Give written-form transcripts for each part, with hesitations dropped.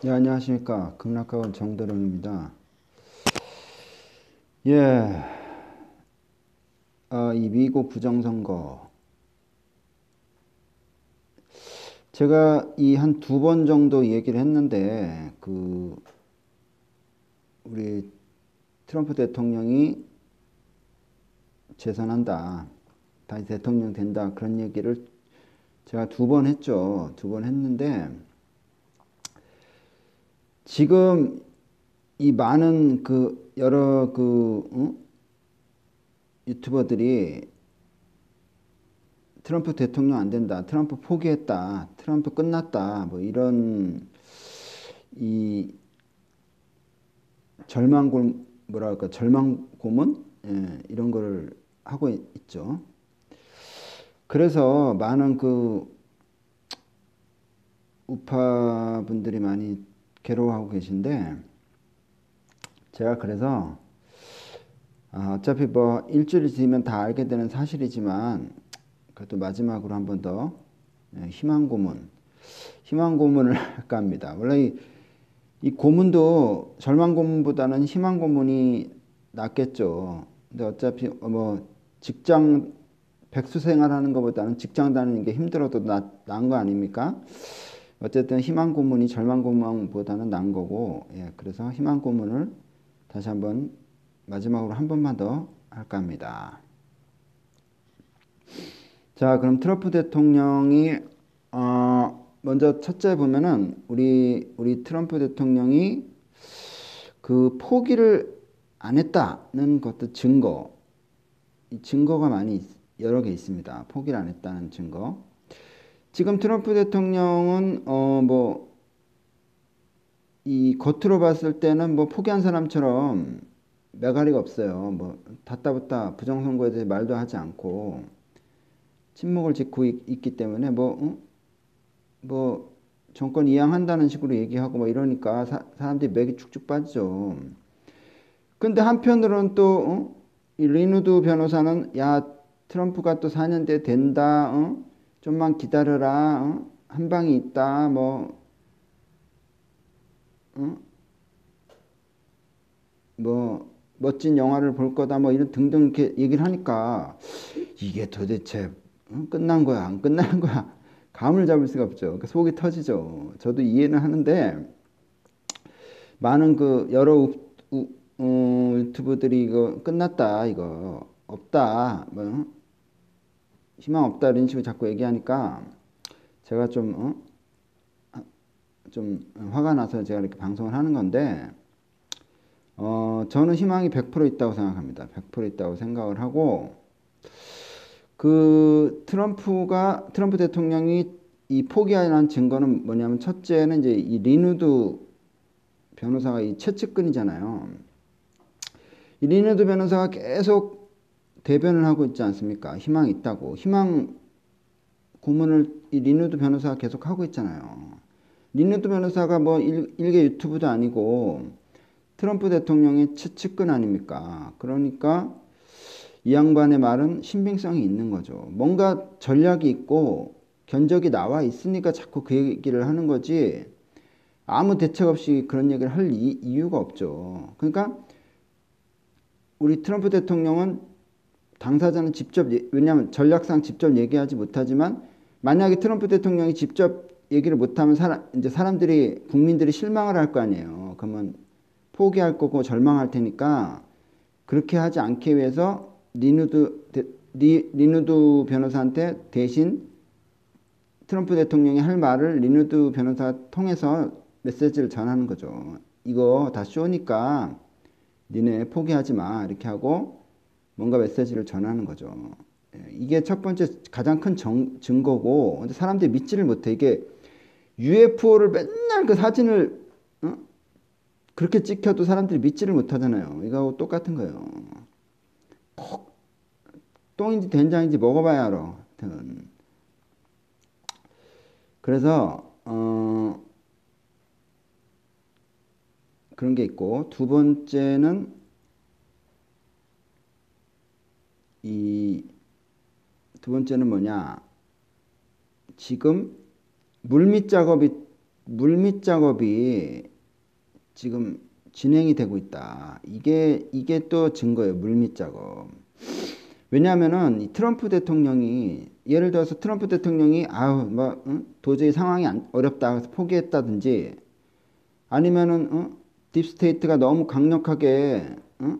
예, 안녕하십니까. 극락가원 정도령입니다. 예, 이 미국 부정선거. 제가 이 한 두 번 정도 얘기를 했는데, 우리 트럼프 대통령이 재선한다. 다시 대통령 된다. 그런 얘기를 제가 두 번 했죠. 두 번 했는데, 지금 이 많은 여러 유튜버들이 트럼프 대통령 안 된다. 트럼프 포기했다. 트럼프 끝났다. 뭐 이런 이 뭐랄까 절망 고문 이런 거를 하고 있죠. 그래서 많은 우파 분들이 많이 괴로워하고 계신데 제가 그래서 어차피 뭐 일주일 뒤면 다 알게 되는 사실이지만 그래도 마지막으로 한 번 더 희망 고문을 할까 합니다. 원래 이 고문도 절망 고문보다는 희망 고문이 낫겠죠. 근데 어차피 뭐 직장 백수 생활하는 것보다는 직장 다니는 게 힘들어도 나은 거 아닙니까? 어쨌든 희망 고문이 절망 고문보다는 나은 거고, 예, 그래서 희망 고문을 다시 한번 마지막으로 한 번만 더 할까 합니다. 자, 그럼 트럼프 대통령이 먼저 첫째 보면은 우리 트럼프 대통령이 포기를 안 했다는 것도 이 증거가 여러 개 있습니다. 포기를 안 했다는 증거. 지금 트럼프 대통령은 뭐 이 겉으로 봤을 때는 뭐 포기한 사람처럼 매가리가 없어요. 뭐 다따붙다 부정선거에 대해 말도 하지 않고 침묵을 짓고 있기 때문에 뭐 정권 이양한다는 식으로 얘기하고 뭐 이러니까 사람들이 맥이 축축 빠지죠. 근데 한편으로는 이 리누드 변호사는 야 트럼프가 또 4년 뒤에 된다. 좀만 기다려라. 한 방이 있다. 어? 뭐 멋진 영화를 볼 거다. 뭐 이런 등등 이렇게 얘기를 하니까 이게 도대체 끝난 거야, 안 끝나는 거야. 감을 잡을 수가 없죠. 그러니까 속이 터지죠. 저도 이해는 하는데 많은 여러 유튜브들이 이거 끝났다, 이거 없다, 뭐 희망 없다 이런 식으로 자꾸 얘기하니까 제가 좀 화가 나서 제가 이렇게 방송을 하는 건데 저는 희망이 100% 있다고 생각합니다. 100% 있다고 생각을 하고 트럼프 대통령이 이 포기한 증거는 뭐냐면 첫째는 이제 이 리누드 변호사가 이 최측근이잖아요. 이 리누드 변호사가 계속 대변을 하고 있지 않습니까? 희망이 있다고. 희망 고문을 이 리누드 변호사가 계속 하고 있잖아요. 리누드 변호사가 뭐 일개 유튜브도 아니고 트럼프 대통령의 측근 아닙니까? 그러니까 이 양반의 말은 신빙성이 있는 거죠. 뭔가 전략이 있고 견적이 나와 있으니까 자꾸 그 얘기를 하는 거지 아무 대책 없이 그런 얘기를 할 이유가 없죠. 그러니까 우리 트럼프 대통령은 당사자는 왜냐하면 전략상 직접 얘기하지 못하지만 만약에 트럼프 대통령이 직접 얘기를 못하면 이제 국민들이 실망을 할 거 아니에요. 그러면 포기할 거고 절망할 테니까 그렇게 하지 않기 위해서 리누드 변호사한테 대신 트럼프 대통령이 할 말을 리누드 변호사 통해서 메시지를 전하는 거죠. 이거 다 쇼니까 니네 포기하지 마. 이렇게 하고 뭔가 메시지를 전하는 거죠. 이게 첫 번째 가장 큰 증거고 근데 사람들이 믿지를 못해. 이게 UFO를 맨날 그 사진을 그렇게 찍혀도 사람들이 믿지를 못하잖아요. 이거하고 똑같은 거예요. 똥인지 된장인지 먹어봐야 알아. 하여튼. 그래서 그런 게 있고 두 번째는 이 두 번째는 뭐냐? 지금 물밑 작업이 물밑 작업이 지금 진행이 되고 있다. 이게 또 증거예요. 물밑 작업. 왜냐하면은 이 트럼프 대통령이 예를 들어서 트럼프 대통령이 도저히 상황이 어렵다 해서 포기했다든지 아니면은 딥스테이트가 너무 강력하게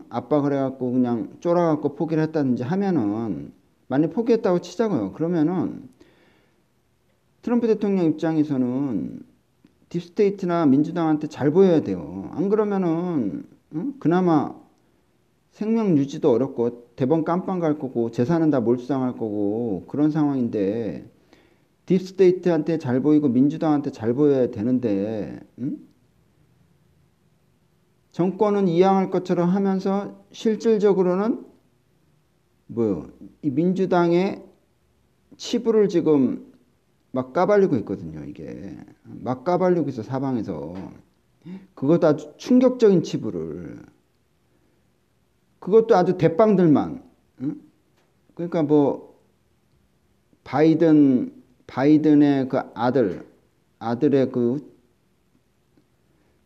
압박을 해갖고 그냥 쫄아갖고 포기를 했다든지 하면은 만약 포기했다고 치자고요. 그러면은 트럼프 대통령 입장에서는 딥스테이트나 민주당한테 잘 보여야 돼요. 안 그러면은 그나마 생명 유지도 어렵고 대번 깜빵 갈 거고 재산은 다 몰수당할 거고 그런 상황인데 딥스테이트한테 잘 보이고 민주당한테 잘 보여야 되는데 정권은 이양할 것처럼 하면서 실질적으로는 이 민주당의 치부를 지금 막 까발리고 있거든요. 이게 막 까발리고 있어 사방에서. 그것도 아주 충격적인 치부를. 그것도 아주 대빵들만. 그러니까 바이든의 그 아들의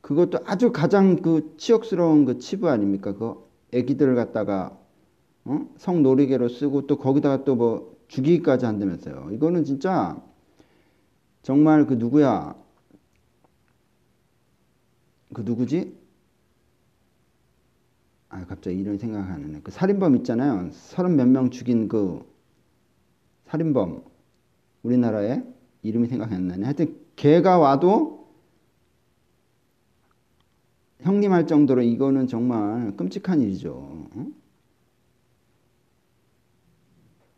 그것도 아주 가장 그 치욕스러운 그 치부 아닙니까? 그 애기들을 갖다가 성놀이개로 쓰고 또 거기다가 또 죽이기까지 한다면서요. 이거는 진짜 정말 그 누구야? 그 누구지? 갑자기 이런 생각이 안 나네. 그 살인범 있잖아요. 30 몇 명 죽인 그 살인범. 우리나라에 이름이 생각이 안 나네. 하여튼 걔가 와도 형님 할 정도로 이거는 정말 끔찍한 일이죠.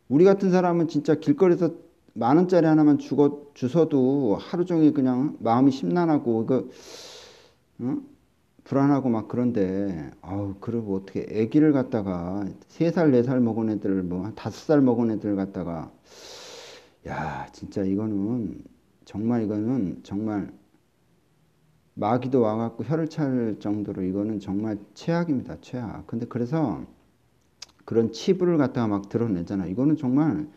우리 같은 사람은 진짜 길거리에서 10,000원짜리 하나만 주워도 하루 종일 그냥 마음이 심란하고 불안하고 막 그런데 그리고 어떻게 아기를 갖다가 3살 4살 먹은 애들 5살 먹은 애들 갖다가 야 진짜 이거는 정말 마귀도 와갖고 혀를 찰 정도로 이거는 정말 최악입니다. 최악. 근데 그래서 그런 치부를 갖다가 막 드러내잖아. 이거는 정말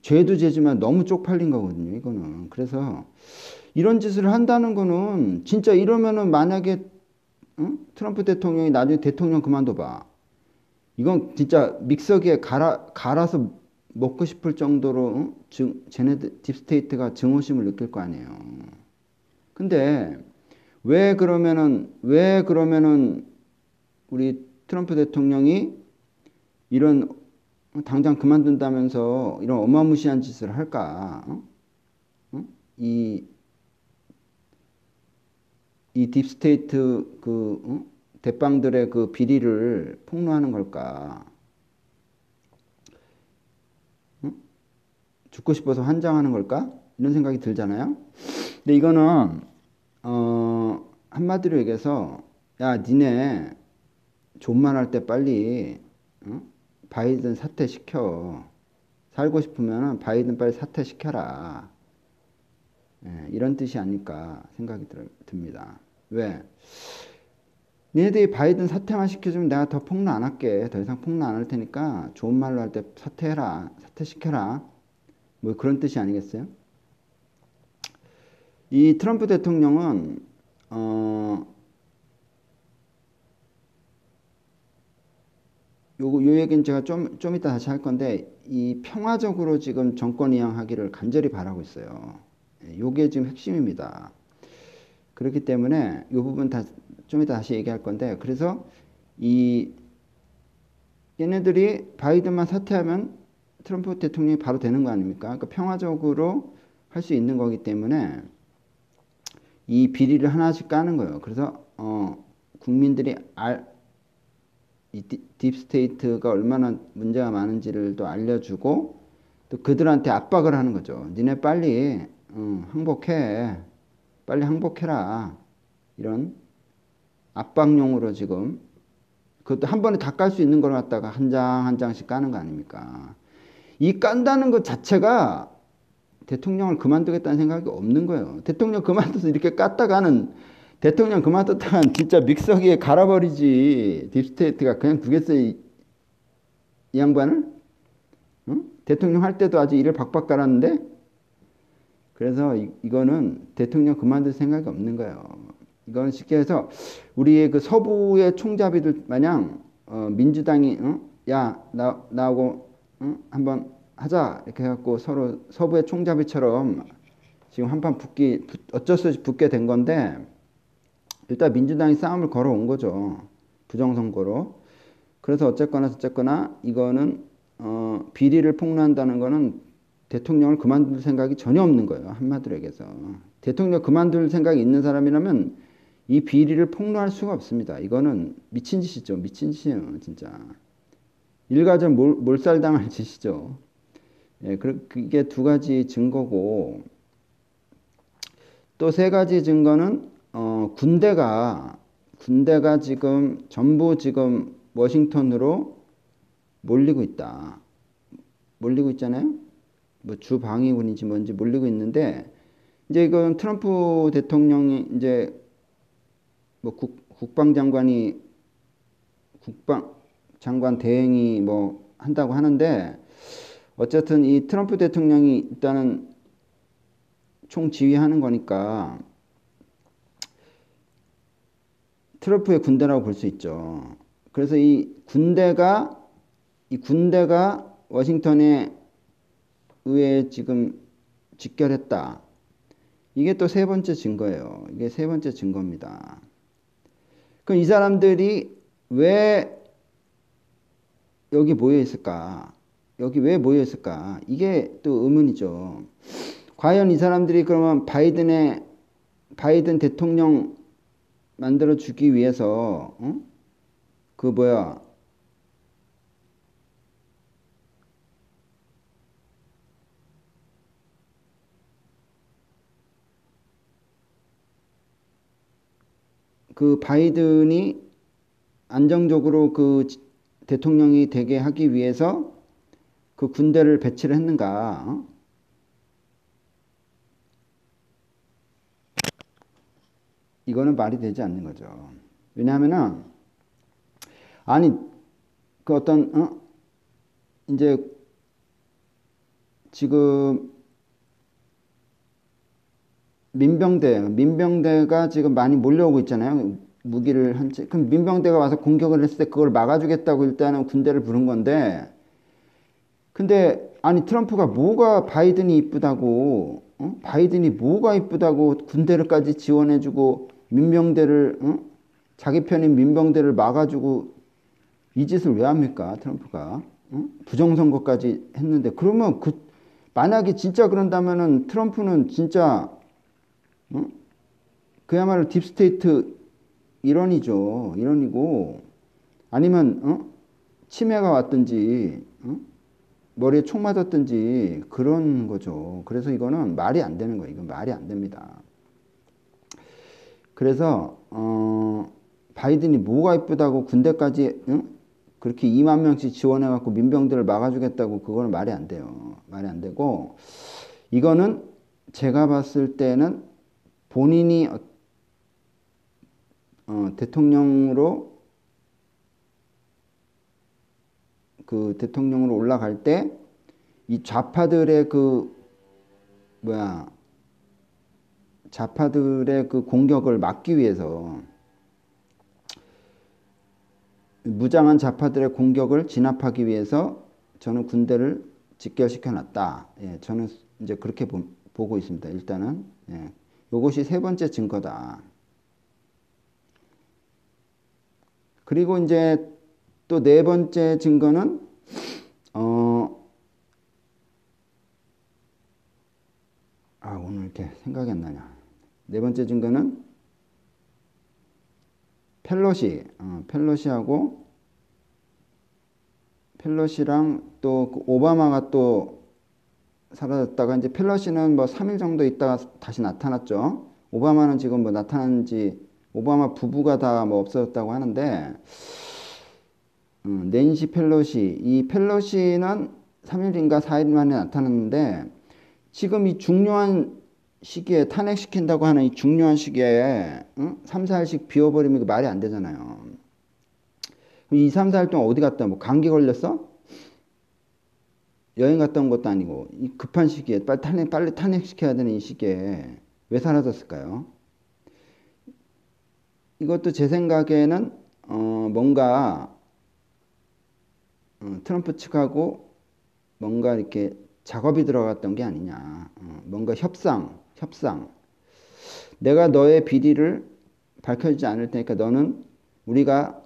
죄도 죄지만 너무 쪽팔린 거거든요. 이거는. 그래서 이런 짓을 한다는 거는 진짜 이러면은 만약에 트럼프 대통령이 나중에 대통령 그만둬봐. 이건 진짜 믹서기에 갈아서 먹고 싶을 정도로 쟤네들 딥스테이트가 증오심을 느낄 거 아니에요. 근데 왜 그러면은 우리 트럼프 대통령이 이런 당장 그만둔다면서 이런 어마무시한 짓을 할까? 이 딥스테이트 대빵들의 그 비리를 폭로하는 걸까? 죽고 싶어서 환장하는 걸까? 이런 생각이 들잖아요. 근데 이거는 한마디로 얘기해서 야 니네 존만할 때 빨리 바이든 사퇴시켜. 살고 싶으면 바이든 빨리 사퇴시켜라. 이런 뜻이 아닐까 생각이 듭니다. 왜? 니네들이 바이든 사퇴만 시켜주면 내가 더 폭로 안 할게. 더 이상 폭로 안 할 테니까 좋은 말로 할 때 사퇴해라. 사퇴시켜라. 그런 뜻이 아니겠어요? 이 트럼프 대통령은 요 얘기는 제가 좀 이따 다시 할 건데 이 평화적으로 지금 정권 이양하기를 간절히 바라고 있어요. 요게 지금 핵심입니다. 그렇기 때문에 이 부분 좀 이따 다시 얘기할 건데 그래서 얘네들이 바이든만 사퇴하면 트럼프 대통령이 바로 되는 거 아닙니까? 그러니까 평화적으로 할 수 있는 거기 때문에 이 비리를 하나씩 까는 거예요. 그래서 국민들이 이 딥스테이트가 얼마나 문제가 많은지를 또 알려주고 또 그들한테 압박을 하는 거죠. 니네 빨리 항복해. 빨리 항복해라. 이런 압박용으로 지금 그것도 한 번에 다 깔 수 있는 걸 갖다가 한 장 한 장씩 까는 거 아닙니까? 이 깐다는 것 자체가 대통령을 그만두겠다는 생각이 없는 거예요. 대통령 그만둬서 이렇게 깠다가는 대통령 그만뒀다간 진짜 믹서기에 갈아버리지. 딥스테이트가 그냥 두겠어요. 이 양반을? 대통령 할 때도 아주 일을 박박 갈았는데 그래서 이거는 대통령 그만둘 생각이 없는 거예요. 이건 쉽게 해서 우리의 그 서부의 총잡이들 마냥 민주당이 야 나하고 한번 하자 이렇게 해갖고 서로 서부의 총잡이처럼 지금 한판 어쩔 수 없이 붙게 된 건데 일단 민주당이 싸움을 걸어온 거죠. 부정선거로. 그래서 어쨌거나 이거는 비리를 폭로한다는 거는 대통령을 그만둘 생각이 전혀 없는 거예요. 한마디로 얘기해서. 대통령 그만둘 생각이 있는 사람이라면 이 비리를 폭로할 수가 없습니다. 이거는 미친 짓이죠. 미친 짓이에요. 진짜. 일가견 몰살당할 짓이죠. 예, 그게 두 가지 증거고 또 세 가지 증거는 군대가 전부 지금 워싱턴으로 몰리고 있다. 몰리고 있잖아요. 뭐 주방위군인지 뭔지 몰리고 있는데 이제 이건 트럼프 대통령이 이제 뭐 국방장관 대행이 뭐 한다고 하는데 어쨌든 이 트럼프 대통령이 일단은 총지휘하는 거니까 트럼프의 군대라고 볼 수 있죠. 그래서 이 군대가 워싱턴에 의회에 지금 직결했다. 이게 또 세 번째 증거예요. 이게 세 번째 증거입니다. 그럼 이 사람들이 왜 여기 모여 있을까? 여기 왜 모여 있을까? 이게 또 의문이죠. 과연 이 사람들이 그러면 바이든 대통령 만들어 주기 위해서 그 뭐야 그 바이든이 안정적으로 그 대통령이 되게 하기 위해서 그 군대를 배치를 했는가? 이거는 말이 되지 않는 거죠. 왜냐하면은 아니 그 어떤 이제 지금 민병대가 지금 많이 몰려오고 있잖아요. 무기를 그럼 민병대가 와서 공격을 했을 때 그걸 막아주겠다고 일단은 군대를 부른 건데 근데 아니 트럼프가 뭐가 바이든이 이쁘다고 바이든이 뭐가 이쁘다고 군대를까지 지원해주고 민병대를 자기 편인 민병대를 막아주고 이 짓을 왜 합니까 트럼프가 부정선거까지 했는데 그러면 만약에 진짜 그런다면은 트럼프는 진짜 그야말로 딥스테이트 일원이고 아니면 치매가 왔든지 머리에 총 맞았든지 그런 거죠. 그래서 이거는 말이 안 되는 거예요. 이건 말이 안 됩니다. 그래서 바이든이 뭐가 이쁘다고 군대까지 그렇게 2만 명씩 지원해 갖고 민병들을 막아주겠다고 그거는 말이 안 돼요. 말이 안 되고 이거는 제가 봤을 때는 본인이 대통령으로 올라갈 때 이 좌파들의 좌파들의 그 공격을 막기 위해서 무장한 좌파들의 공격을 진압하기 위해서 저는 군대를 직결시켜 놨다. 예, 저는 이제 그렇게 보고 있습니다. 일단은 예, 이것이 세 번째 증거다. 그리고 이제 또 네 번째 증거는 오늘 이렇게 생각이 안 나냐. 네 번째 증거는 펠로시랑 또 그 오바마가 또 사라졌다가 이제 펠로시는 뭐 3일 정도 있다가 다시 나타났죠. 오바마는 지금 뭐 나타난지 오바마 부부가 다 뭐 없어졌다고 하는데 낸시 펠로시 이 펠로시는 3일인가 4일 만에 나타났는데 지금 이 중요한 시기에 탄핵시킨다고 하는 이 중요한 시기에 3, 4일씩 비워버리면 이거 말이 안 되잖아요. 2, 3, 4일 동안 어디 갔다 뭐 감기 걸렸어? 여행 갔다 온 것도 아니고 이 급한 시기에 빨리 탄핵시켜야 되는 이 시기에 왜 사라졌을까요? 이것도 제 생각에는 뭔가 트럼프 측하고 뭔가 이렇게 작업이 들어갔던 게 아니냐. 뭔가 협상. 내가 너의 비리를 밝혀지지 않을 테니까 너는 우리가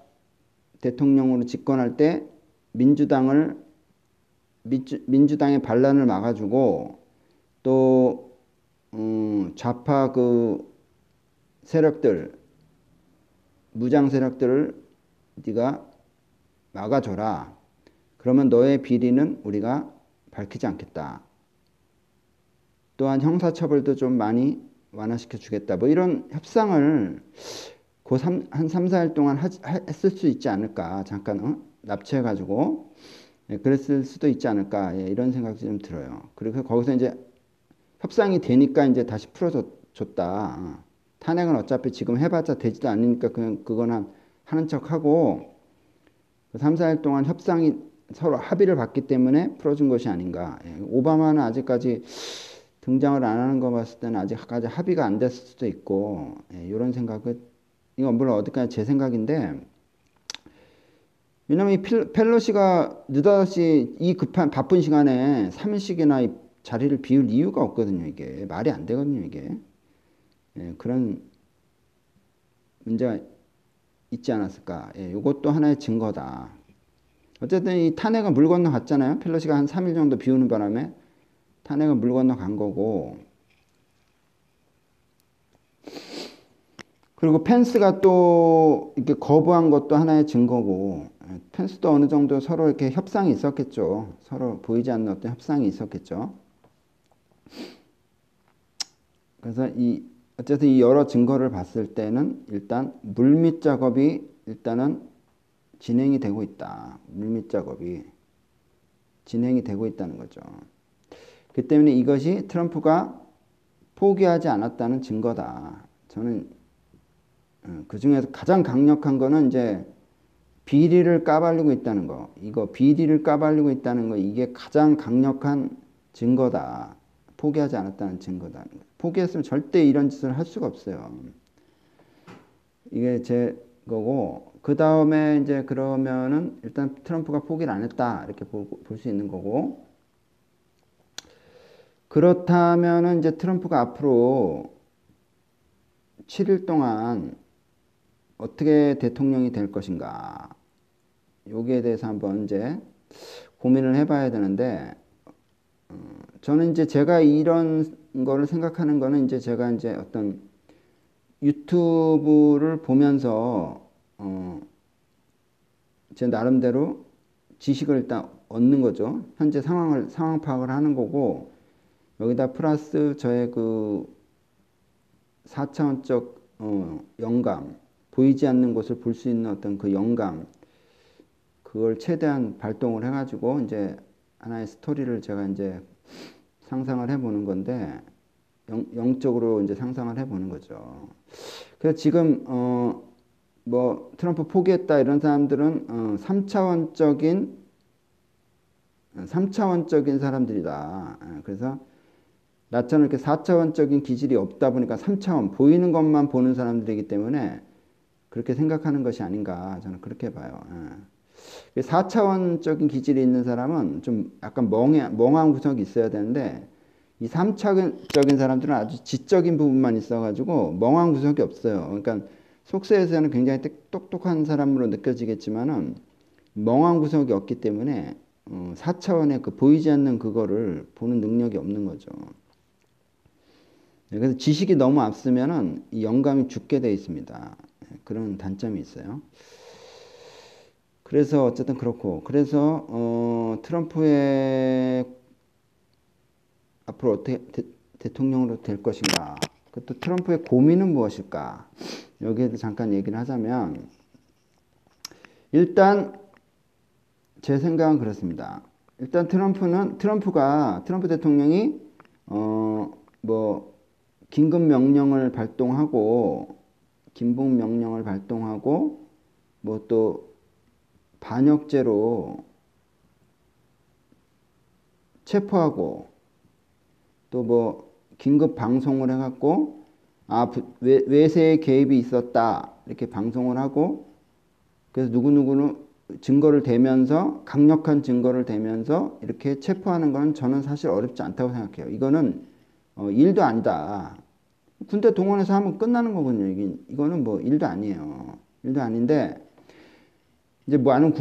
대통령으로 집권할 때 민주당의 반란을 막아주고 또 좌파 그 세력들 무장 세력들을 네가 막아줘라. 그러면 너의 비리는 우리가 밝히지 않겠다. 또한 형사처벌도 좀 많이 완화시켜 주겠다. 뭐 이런 협상을 한 3, 4일 동안 했을 수 있지 않을까. 잠깐 납치해가지고 그랬을 수도 있지 않을까. 예, 이런 생각이 좀 들어요. 그리고 거기서 이제 협상이 되니까 이제 다시 풀어줬다. 탄핵은 어차피 지금 해봤자 되지도 않으니까 그냥 그거나 하는 척하고 3, 4일 동안 협상이 서로 합의를 봤기 때문에 풀어준 것이 아닌가. 예, 오바마는 아직까지 등장을 안 하는 거 봤을 때는 아직까지 합의가 안 됐을 수도 있고 예, 이런 생각을 이건 물론 어디까지 제 생각인데 왜냐면 이 펠로시가 느닷없이 이 급한 바쁜 시간에 3일씩이나 이 자리를 비울 이유가 없거든요. 이게 말이 안 되거든요. 이게 예, 그런 문제가 있지 않았을까. 예, 이것도 하나의 증거다. 어쨌든 이 탄핵은 물 건너 갔잖아요. 펠로시가 한 3일 정도 비우는 바람에 탄핵은 물 건너 간 거고 그리고 펜스가 또 이렇게 거부한 것도 하나의 증거고 펜스도 어느 정도 서로 이렇게 협상이 있었겠죠. 서로 보이지 않는 어떤 협상이 있었겠죠. 그래서 어쨌든 이 여러 증거를 봤을 때는 일단 물밑 작업이 일단은 진행이 되고 있다. 물밑 작업이 진행이 되고 있다는 거죠. 그 때문에 이것이 트럼프가 포기하지 않았다는 증거다. 저는 그 중에서 가장 강력한 거는 이제 비리를 까발리고 있다는 거. 이거 비리를 까발리고 있다는 거. 이게 가장 강력한 증거다. 포기하지 않았다는 증거다. 포기했으면 절대 이런 짓을 할 수가 없어요. 이게 제 거고 그 다음에 이제 그러면은 일단 트럼프가 포기를 안 했다. 이렇게 볼 수 있는 거고 그렇다면은 이제 트럼프가 앞으로 7일 동안 어떻게 대통령이 될 것인가. 여기에 대해서 한번 이제 고민을 해봐야 되는데, 저는 이제 제가 이런 거를 생각하는 거는 이제 제가 이제 어떤 유튜브를 보면서, 제 나름대로 지식을 일단 얻는 거죠. 현재 상황 파악을 하는 거고, 여기다 플러스 저의 그 4차원적, 영감, 보이지 않는 것을 볼 수 있는 어떤 그 영감, 그걸 최대한 발동을 해가지고 이제 하나의 스토리를 제가 이제 상상을 해보는 건데 영적으로 이제 상상을 해보는 거죠. 그래서 지금 뭐 트럼프 포기했다 이런 사람들은 3차원적인 사람들이다. 그래서 나처럼 이렇게 4차원적인 기질이 없다 보니까 3차원 보이는 것만 보는 사람들이기 때문에 그렇게 생각하는 것이 아닌가 저는 그렇게 봐요. 4차원적인 기질이 있는 사람은 좀 약간 멍한 구석이 있어야 되는데 이 3차원적인 사람들은 아주 지적인 부분만 있어가지고 멍한 구석이 없어요. 그러니까 속세에서는 굉장히 똑똑한 사람으로 느껴지겠지만은 멍한 구석이 없기 때문에 4차원의 그 보이지 않는 그거를 보는 능력이 없는 거죠. 그래서 지식이 너무 앞서면은 이 영감이 죽게 돼 있습니다. 그런 단점이 있어요. 그래서 어쨌든 그렇고 그래서 트럼프의 앞으로 어떻게 대통령으로 될 것인가 또 트럼프의 고민은 무엇일까 여기에 대해서 잠깐 얘기를 하자면 일단 제 생각은 그렇습니다. 일단 트럼프 대통령이 뭐 긴급 명령을 발동하고 긴급 명령을 발동하고 뭐 또 반역죄로 체포하고 또 뭐 긴급 방송을 해갖고 외세의 개입이 있었다 이렇게 방송을 하고 그래서 누구누구는 증거를 대면서 강력한 증거를 대면서 이렇게 체포하는 건 저는 사실 어렵지 않다고 생각해요. 이거는 일도 아니다. 군대 동원해서 하면 끝나는 거거든요. 이거는 뭐 일도 아니에요. 일도 아닌데 이제 많은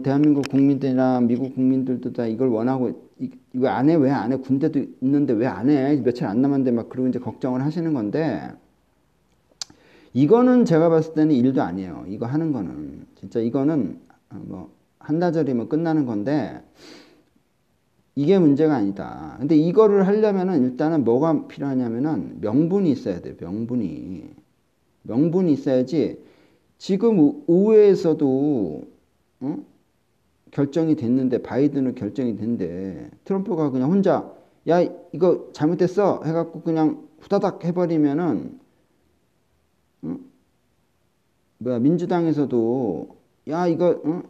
대한민국 국민들이나 미국 국민들도 다 이걸 원하고 이거 안 해? 왜 안 해? 군대도 있는데 왜 안 해? 며칠 안 남았는데 막 그러고 이제 걱정을 하시는 건데 이거는 제가 봤을 때는 일도 아니에요. 이거 하는 거는 진짜 이거는 뭐 한나절이면 끝나는 건데 이게 문제가 아니다. 근데 이거를 하려면은 일단은 뭐가 필요하냐면은 명분이 있어야 돼요. 명분이 있어야지 지금 의회에서도 결정이 됐는데 바이든은 결정이 됐는데 트럼프가 그냥 혼자 야 이거 잘못됐어 해갖고 그냥 후다닥 해버리면은 민주당에서도 야 이거는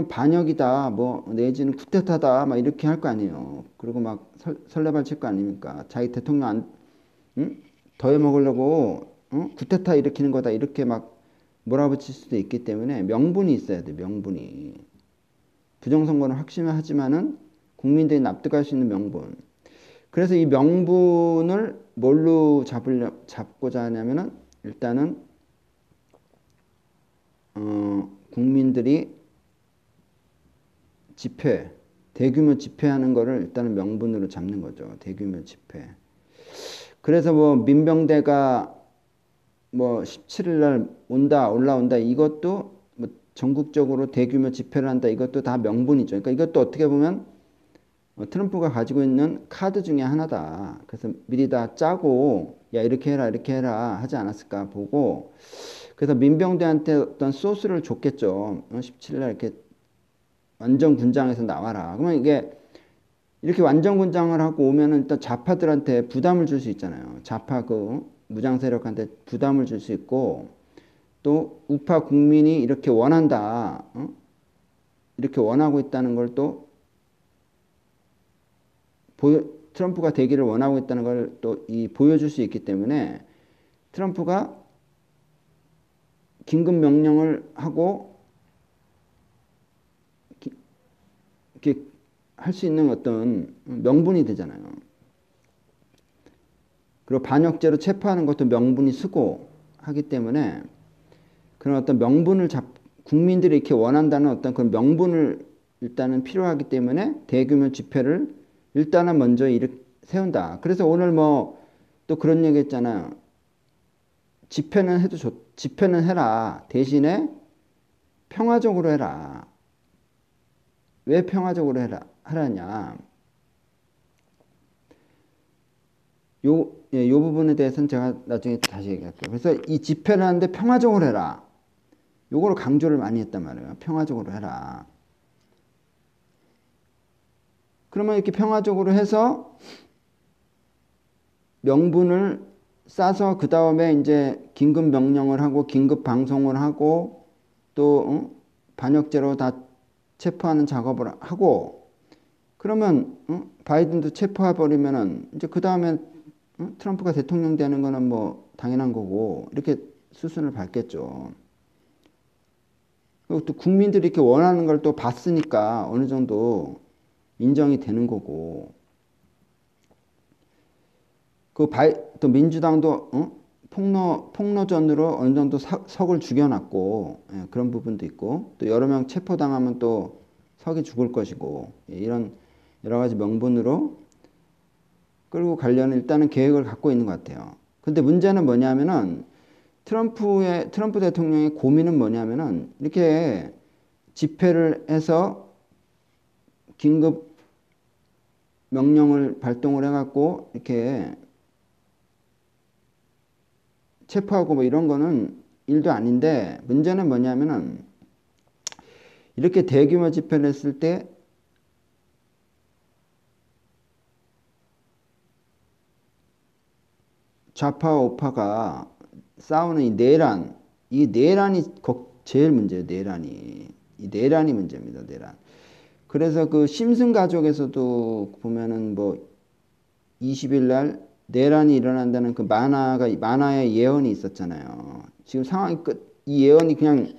반역이다 뭐 내지는 쿠데타다 막 이렇게 할 거 아니에요. 그리고 막 설레발칠 거 아닙니까? 자기 대통령 더해 먹으려고 쿠데타 일으키는 거다 이렇게 막 몰아붙일 수도 있기 때문에 명분이 있어야 돼. 명분이. 부정선거는 확신하지만은 국민들이 납득할 수 있는 명분. 그래서 이 명분을 뭘로 잡고자 하냐면은 일단은 국민들이 대규모 집회하는 거를 일단은 명분으로 잡는 거죠. 대규모 집회. 그래서 뭐 민병대가 뭐 17일 날 올라온다 이것도 뭐 전국적으로 대규모 집회를 한다 이것도 다 명분이죠. 그러니까 이것도 어떻게 보면 트럼프가 가지고 있는 카드 중에 하나다. 그래서 미리 다 짜고 야 이렇게 해라 하지 않았을까 보고 그래서 민병대한테 어떤 소스를 줬겠죠. 17일 날 이렇게 완전 군장에서 나와라. 그러면 이게 이렇게 완전 군장을 하고 오면은 일단 좌파들한테 부담을 줄 수 있잖아요. 좌파 무장 세력한테 부담을 줄 수 있고 또 우파 국민이 이렇게 원한다. 이렇게 원하고 있다는 걸 또 트럼프가 되기를 원하고 있다는 걸 또 보여줄 수 있기 때문에 트럼프가 긴급 명령을 하고 이렇게 할 수 있는 어떤 명분이 되잖아요. 그리고 반역죄로 체포하는 것도 명분이 쓰고 하기 때문에 그런 어떤 명분을 국민들이 이렇게 원한다는 어떤 그런 명분을 일단은 필요하기 때문에 대규모 집회를 일단은 먼저 세운다. 그래서 오늘 뭐 또 그런 얘기 했잖아요. 집회는 해라. 대신에 평화적으로 해라. 왜 평화적으로 하라냐. 요 부분에 대해서는 제가 나중에 다시 얘기할게요. 그래서 이 집회를 하는데 평화적으로 해라. 요거를 강조를 많이 했단 말이에요. 평화적으로 해라. 그러면 이렇게 평화적으로 해서 명분을 싸서 그 다음에 이제 긴급 명령을 하고 긴급 방송을 하고 또 반역죄로 다 체포하는 작업을 하고 그러면 바이든도 체포해버리면은 이제 그 다음에 트럼프가 대통령 되는 거는 뭐 당연한 거고 이렇게 수순을 밟겠죠. 그리고 또 국민들이 이렇게 원하는 걸 또 봤으니까 어느 정도 인정이 되는 거고 또 민주당도 폭로전으로 어느 정도 석을 죽여놨고 예, 그런 부분도 있고 또 여러 명 체포당하면 또 석이 죽을 것이고 예, 이런 여러 가지 명분으로 끌고 가려는 일단은 계획을 갖고 있는 것 같아요. 근데 문제는 뭐냐면은 트럼프 대통령의 고민은 뭐냐면은 이렇게 집회를 해서 긴급 명령을 발동을 해갖고 이렇게 체포하고 뭐 이런 거는 일도 아닌데 문제는 뭐냐면은 이렇게 대규모 집회를 했을 때 좌파와 우파가 싸우는 이 내란이 제일 문제예요. 이 내란이 문제입니다. 내란. 그래서 그 심슨 가족에서도 보면은 뭐 20일 날 내란이 일어난다는 그 만화의 예언이 있었잖아요. 지금 상황이 이 예언이 그냥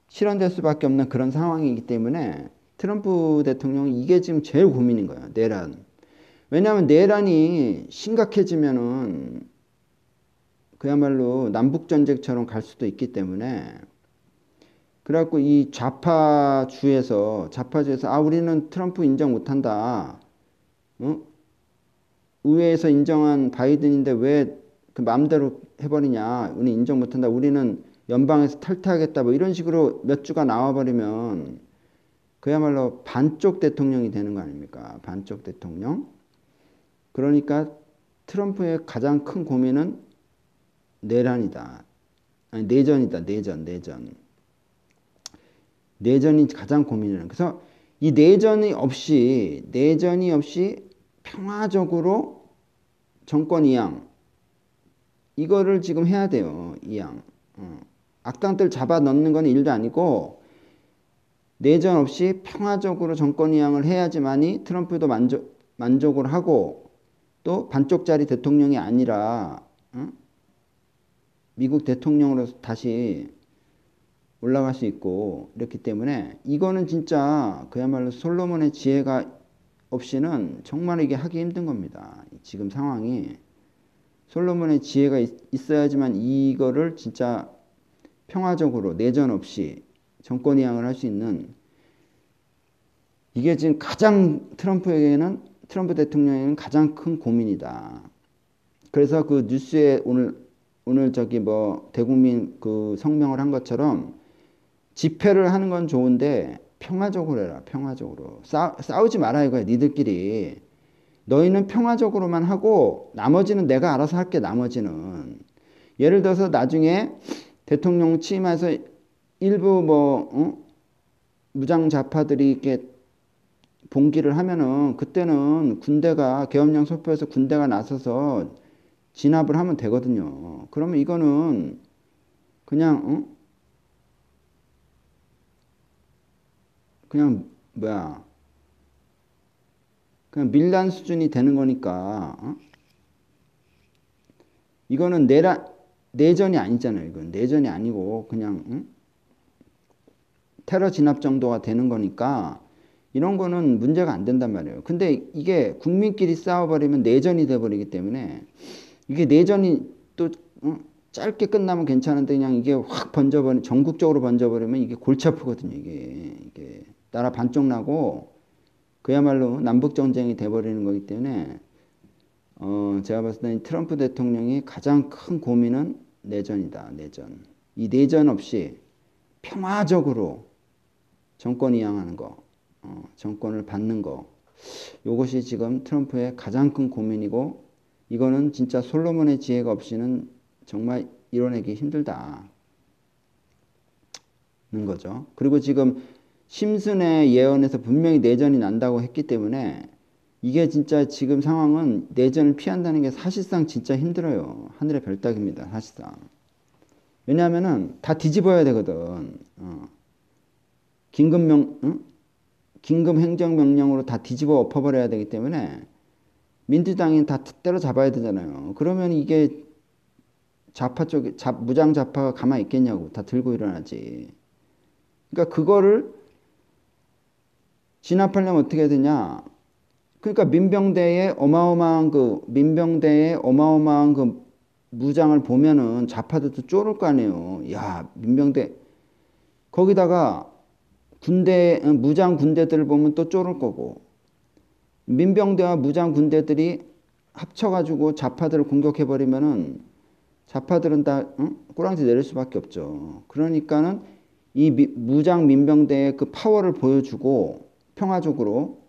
실현될 수밖에 없는 그런 상황이기 때문에 트럼프 대통령이 이게 지금 제일 고민인 거예요. 내란. 왜냐하면 내란이 심각해지면은 그야말로 남북전쟁처럼 갈 수도 있기 때문에 그래갖고 이 좌파주에서 우리는 트럼프 인정 못한다. 어? 의회에서 인정한 바이든인데 왜 그 마음대로 해버리냐. 우리 인정 못한다. 우리는 연방에서 탈퇴하겠다. 뭐 이런 식으로 몇 주가 나와버리면 그야말로 반쪽 대통령이 되는 거 아닙니까? 반쪽 대통령. 그러니까 트럼프의 가장 큰 고민은 내란이다. 아니 내전이다. 내전이 가장 고민이에요. 그래서 이 내전이 없이 평화적으로 정권 이양 이거를 지금 해야 돼요. 이양. 악당들 잡아 넣는 건 일도 아니고 내전 없이 평화적으로 정권 이양을 해야지만이 트럼프도 만족을 하고 또 반쪽짜리 대통령이 아니라 미국 대통령으로서 다시 올라갈 수 있고 이렇기 때문에 이거는 진짜 그야말로 솔로몬의 지혜가 없이는 정말 이게 하기 힘든 겁니다. 지금 상황이 솔로몬의 지혜가 있어야지만 이거를 진짜 평화적으로 내전 없이 정권 이양을 할 수 있는 이게 지금 가장 트럼프 대통령에게는 가장 큰 고민이다. 그래서 그 뉴스에 오늘 저기 뭐 대국민 그 성명을 한 것처럼 집회를 하는 건 좋은데 평화적으로 해라. 평화적으로. 싸우지 마라 이거야. 니들끼리. 너희는 평화적으로만 하고 나머지는 내가 알아서 할게. 나머지는. 예를 들어서 나중에 대통령 취임해서 일부 무장좌파들이 이렇게 봉기를 하면은 그때는 군대가 계엄령 선포해서 군대가 나서서 진압을 하면 되거든요. 그러면 이거는 그냥 그냥 밀란 수준이 되는 거니까 이거는 내전이 아니잖아요. 이건 내전이 아니고 그냥 테러 진압 정도가 되는 거니까 이런 거는 문제가 안 된단 말이에요. 근데 이게 국민끼리 싸워버리면 내전이 돼버리기 때문에 이게 내전이 또 짧게 끝나면 괜찮은데 그냥 이게 확 전국적으로 번져버리면 이게 골치 아프거든요. 이게 나라 반쪽 나고 그야말로 남북전쟁이 돼버리는 거기 때문에 제가 봤을 때는 트럼프 대통령이 가장 큰 고민은 내전이다. 내전. 이 내전 없이 평화적으로 정권 이양하는 거, 정권을 받는 거. 이것이 지금 트럼프의 가장 큰 고민이고 이거는 진짜 솔로몬의 지혜가 없이는 정말 이뤄내기 힘들다는 거죠. 그리고 지금 심슨의 예언에서 분명히 내전이 난다고 했기 때문에 이게 진짜 지금 상황은 내전을 피한다는 게 사실상 진짜 힘들어요. 하늘의 별따기입니다. 사실상. 왜냐하면은 다 뒤집어야 되거든. 긴급 행정명령으로 다 뒤집어 엎어버려야 되기 때문에 민주당이 다 때려잡아야 되잖아요. 그러면 이게 좌파 쪽에 무장 좌파가 가만히 있겠냐고. 다 들고 일어나지. 그러니까 그거를 진압하려면 어떻게 해야 되냐. 그러니까 민병대의 어마어마한 그 무장을 보면은 좌파들도 쫄을 거 아니에요. 야, 민병대. 거기다가 무장 군대들을 보면 또 쫄을 거고. 민병대와 무장 군대들이 합쳐가지고 좌파들을 공격해버리면은 좌파들은 다 꼬랑지 내릴 수밖에 없죠. 그러니까는 이 무장 민병대의 그 파워를 보여주고 평화적으로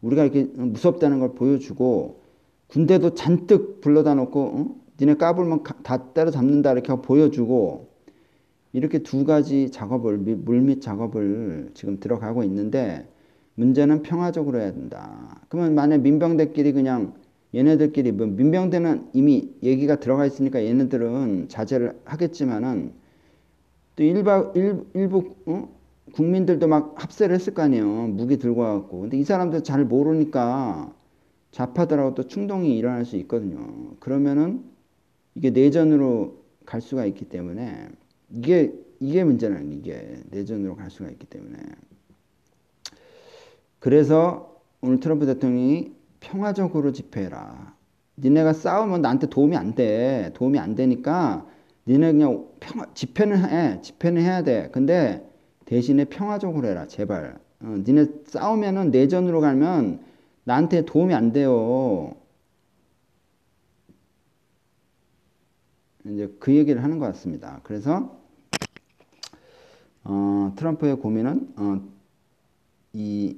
우리가 이렇게 무섭다는 걸 보여주고 군대도 잔뜩 불러다 놓고 니네 까불면 다 때려잡는다 이렇게 하고 보여주고 이렇게 두 가지 작업을 물밑 작업을 지금 들어가고 있는데 문제는 평화적으로 해야 된다. 그러면 만약 민병대끼리 그냥 얘네들끼리 민병대는 이미 얘기가 들어가 있으니까 얘네들은 자제를 하겠지만은 또 일부 국민들도 막 합세를 했을 거 아니에요. 무기 들고 와갖고. 근데 이 사람들 잘 모르니까 좌파들하고 또 충동이 일어날 수 있거든요. 그러면은 이게 내전으로 갈 수가 있기 때문에 이게 문제는 이게 내전으로 갈 수가 있기 때문에 그래서 오늘 트럼프 대통령이 평화적으로 집회해라. 니네가 싸우면 나한테 도움이 안 돼. 도움이 안 되니까 니네 그냥 집회는 해. 집회는 해야 돼. 근데 대신에 평화적으로 해라. 제발. 니네 싸우면은 내전으로 가면 나한테 도움이 안 돼요. 이제 그 얘기를 하는 것 같습니다. 그래서 트럼프의 고민은 이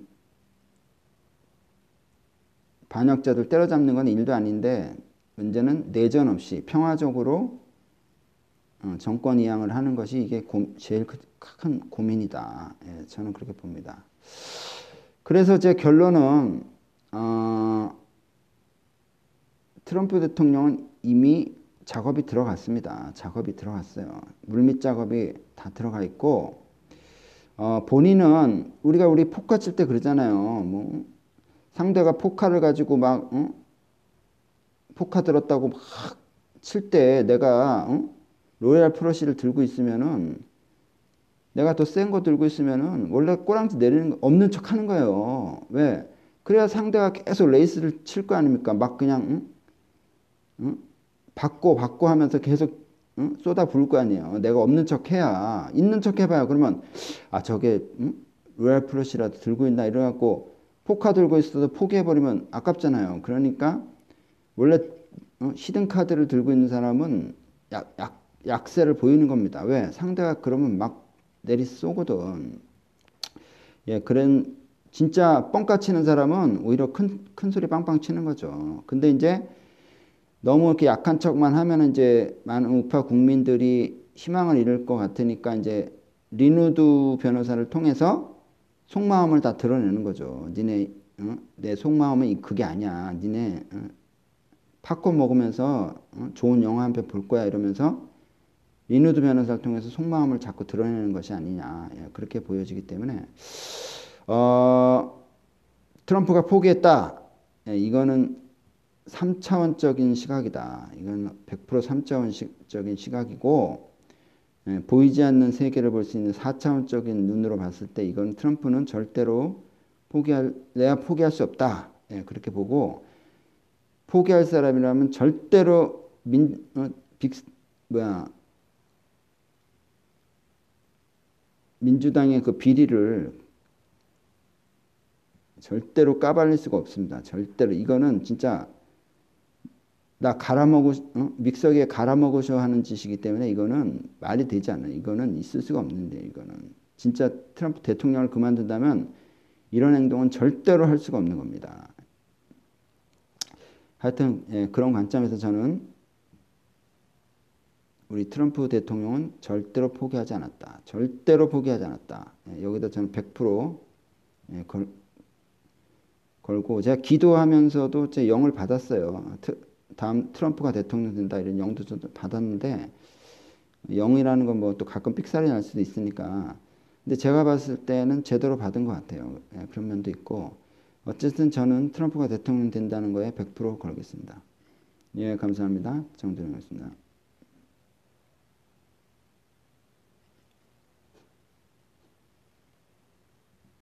반역자들 때려잡는 건 일도 아닌데 문제는 내전 없이 평화적으로 정권 이양을 하는 것이 이게 제일 큰 고민이다. 예, 저는 그렇게 봅니다. 그래서 제 결론은 트럼프 대통령은 이미 작업이 들어갔습니다. 작업이 들어갔어요. 물밑 작업이 다 들어가 있고 본인은 우리 포카 칠 때 그러잖아요. 뭐 상대가 포카를 가지고 막 포카 들었다고 막 칠 때 내가 로얄 프러시를 들고 있으면은 내가 더 센 거 들고 있으면은 원래 꼬랑지 내리는 거 없는 척 하는 거예요. 왜? 그래야 상대가 계속 레이스를 칠 거 아닙니까? 막 그냥 받고 하면서 계속 쏟아 부을 거 아니에요. 내가 없는 척 해야 있는 척 해봐요. 그러면 저게 로얄 프러시라도 들고 있나 이래갖고 포카 들고 있어도 포기해버리면 아깝잖아요. 그러니까 원래 히든 카드를 들고 있는 사람은 약세를 보이는 겁니다. 왜? 상대가 그러면 막 내리 쏘거든. 예, 그런 진짜 뻥까 치는 사람은 오히려 큰 소리 빵빵 치는 거죠. 근데 이제 너무 이렇게 약한 척만 하면 이제 많은 우파 국민들이 희망을 잃을 것 같으니까 이제 리누드 변호사를 통해서 속마음을 다 드러내는 거죠. 니네 내 속마음은 그게 아니야. 니네 팝콘 먹으면서 좋은 영화 한 편 볼 거야 이러면서 리누드 변호사를 통해서 속마음을 자꾸 드러내는 것이 아니냐. 예, 그렇게 보여지기 때문에 트럼프가 포기했다. 예, 이거는 3차원적인 시각이다. 이건 100% 3차원적인 시각이고 예, 보이지 않는 세계를 볼 수 있는 4차원적인 눈으로 봤을 때 이건 트럼프는 절대로 내가 포기할 수 없다. 예, 그렇게 보고 포기할 사람이라면 절대로 민주당의 그 비리를 절대로 까발릴 수가 없습니다. 절대로 이거는 진짜 나 믹서기에 갈아먹으셔 하는 짓이기 때문에 이거는 말이 되지 않아요. 이거는 있을 수가 없는데 이거는 진짜 트럼프 대통령을 그만둔다면 이런 행동은 절대로 할 수가 없는 겁니다. 하여튼 예, 그런 관점에서 저는 우리 트럼프 대통령은 절대로 포기하지 않았다. 절대로 포기하지 않았다. 예, 여기다 저는 100% 예, 걸고 제가 기도하면서도 제 영을 받았어요. 다음 트럼프가 대통령 된다 이런 영도 좀 받았는데 영이라는 건 뭐 또 가끔 삑살이 날 수도 있으니까 근데 제가 봤을 때는 제대로 받은 것 같아요. 예, 그런 면도 있고 어쨌든 저는 트럼프가 대통령 된다는 거에 100% 걸겠습니다. 예, 감사합니다. 정준영이었습니다.